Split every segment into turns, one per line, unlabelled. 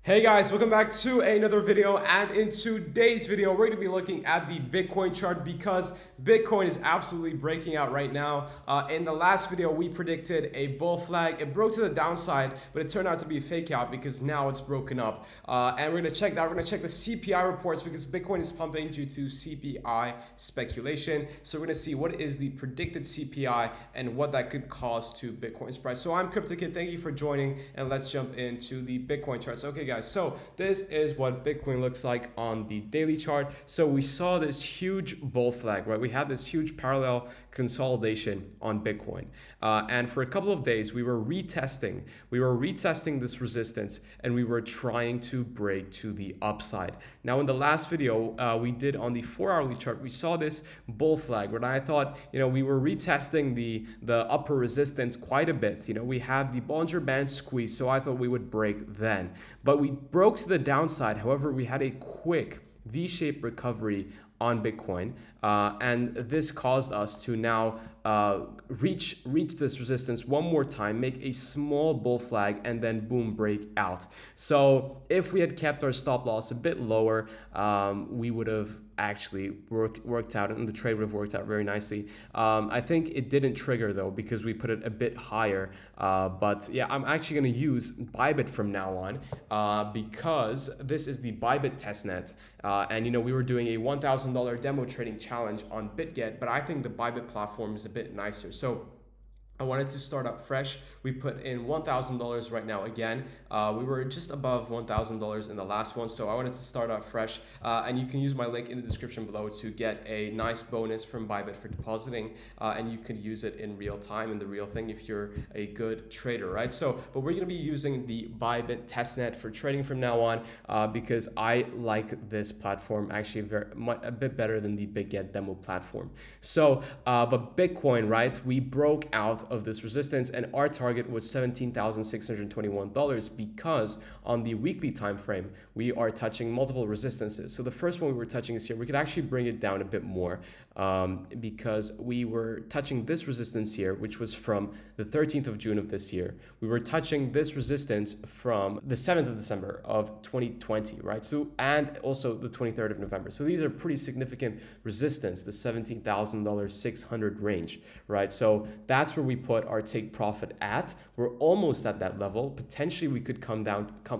Hey guys, welcome back to another video, and in today's video we're going to be looking at the Bitcoin chart because Bitcoin is absolutely breaking out right now. In the last video we predicted a bull flag. It broke to the downside, but it turned out to be a fake out because now it's broken up. And we're going to check that. We're going to check the CPI reports because Bitcoin is pumping due to CPI speculation. So we're going to see what is the predicted CPI and what that could cause to Bitcoin's price. So I'm CryptoKid, thank you for joining, and let's jump into the Bitcoin charts. Okay guys, so this is what Bitcoin looks like on the daily chart. So we saw this huge bull flag, right? We had this huge parallel consolidation on Bitcoin, and for a couple of days we were retesting this resistance, and we were trying to break to the upside. Now in the last video we did on the 4-hourly chart, we saw this bull flag where I thought, we were retesting the upper resistance quite a bit. We had the Bollinger Band squeeze, so I thought we would break then, but we broke to the downside. However, we had a quick V-shaped recovery on Bitcoin, and this caused us to now reach this resistance one more time, make a small bull flag, and then boom, break out. So if we had kept our stop loss a bit lower, we would have actually worked out, and the trade would have worked out very nicely. I think it didn't trigger though because we put it a bit higher, but yeah, I'm actually going to use Bybit from now on because this is the Bybit testnet, and we were doing a $1,000 demo trading challenge on BitGet, but I think the Bybit platform is a bit nicer. So I wanted to start up fresh. We put in $1,000 right now again. We were just above $1,000 in the last one, so I wanted to start out fresh. And you can use my link in the description below to get a nice bonus from Bybit for depositing, and you can use it in real time, in the real thing, if you're a good trader, right? So, but we're gonna be using the Bybit testnet for trading from now on because I like this platform actually a bit better than the BitGet demo platform. So, but Bitcoin, right? We broke out of this resistance, and our target was $17,621 because on the weekly time frame we are touching multiple resistances. So the first one we were touching is here. We could actually bring it down a bit more because we were touching this resistance here, which was from the 13th of June of this year. We were touching this resistance from the 7th of December of 2020, right? So, and also the 23rd of November. So these are pretty significant resistance, the $17,600 range, right? So that's where we put our take profit at. We're almost at that level. Potentially we could come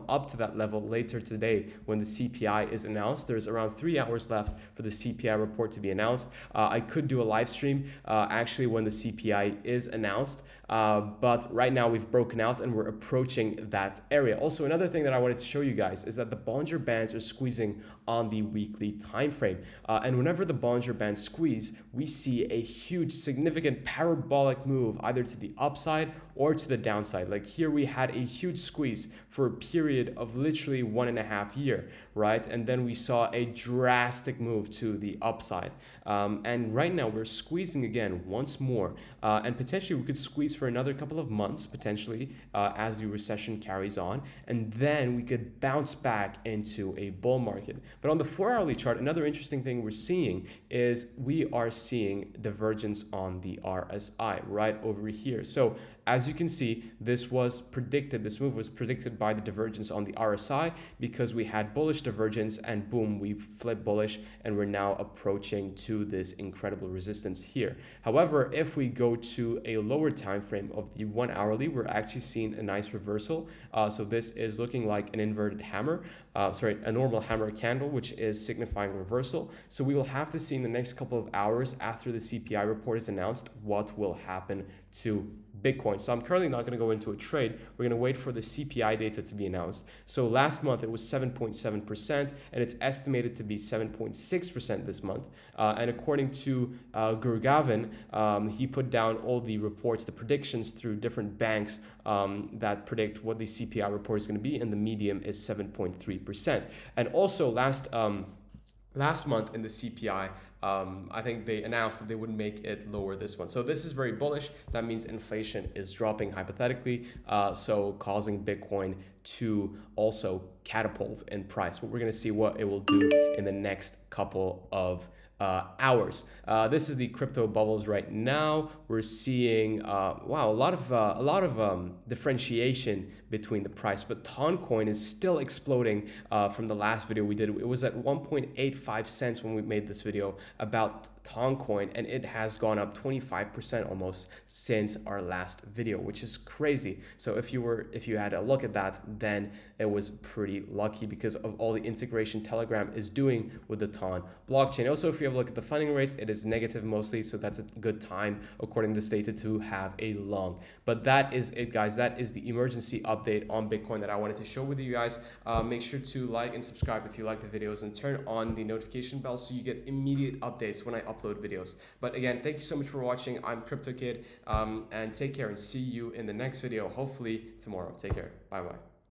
up to that level later today when the CPI is announced. There's around 3 hours left for the CPI report to be announced. I could do a live stream actually when the CPI is announced, but right now we've broken out and we're approaching that area. Also, another thing that I wanted to show you guys is that the Bollinger Bands are squeezing on the weekly time frame, and whenever the Bollinger Bands squeeze, we see a huge significant parabolic move either to the upside or to the downside. Like here we had a huge squeeze for a period of literally 1.5 years, right? And then we saw a drastic move to the upside, and right now we're squeezing again once more, and potentially we could squeeze for another couple of months potentially as the recession carries on, and then we could bounce back into a bull market. But on the 4-hourly chart, another interesting thing we're seeing is we are seeing divergence on the RSI right over here. So as you can see, this move was predicted by the divergence on the RSI because we had bullish divergence, and boom, we flipped bullish, and we're now approaching to this incredible resistance here. However, if we go to a lower time frame of the 1-hourly, we're actually seeing a nice reversal. So this is looking like an inverted hammer, a normal hammer candle, which is signifying reversal. So we will have to see in the next couple of hours after the CPI report is announced what will happen to Bitcoin. So I'm currently not going to go into a trade. We're going to wait for the CPI data to be announced. So last month it was 7.7%, and it's estimated to be 7.6% this month. And according to Gurgavin, he put down all the reports, the predictions through different banks that predict what the CPI report is going to be, and the medium is 7.3%. And also last month in the CPI, I think they announced that they wouldn't make it lower this one. So this is very bullish. That means inflation is dropping hypothetically, so causing Bitcoin to also catapult in price. But we're going to see what it will do in the next couple of hours. This is the crypto bubbles right now. We're seeing wow, a lot of differentiation between the price. But Toncoin is still exploding from the last video we did. It was at 1.85 cents when we made this video about Toncoin, and it has gone up 25% almost since our last video, which is crazy. So if you had a look at that, then it was pretty lucky because of all the integration Telegram is doing with the Ton blockchain. Also, if you have a look at the funding rates, it is negative mostly, so that's a good time according to this data to have a long. But that is it, guys. That is the emergency update on Bitcoin that I wanted to show with you guys. Make sure to like and subscribe if you like the videos, and turn on the notification bell so you get immediate updates when I upload videos. But again, thank you so much for watching. I'm Crypto Kid, and take care, and see you in the next video, hopefully tomorrow. Take care. Bye bye.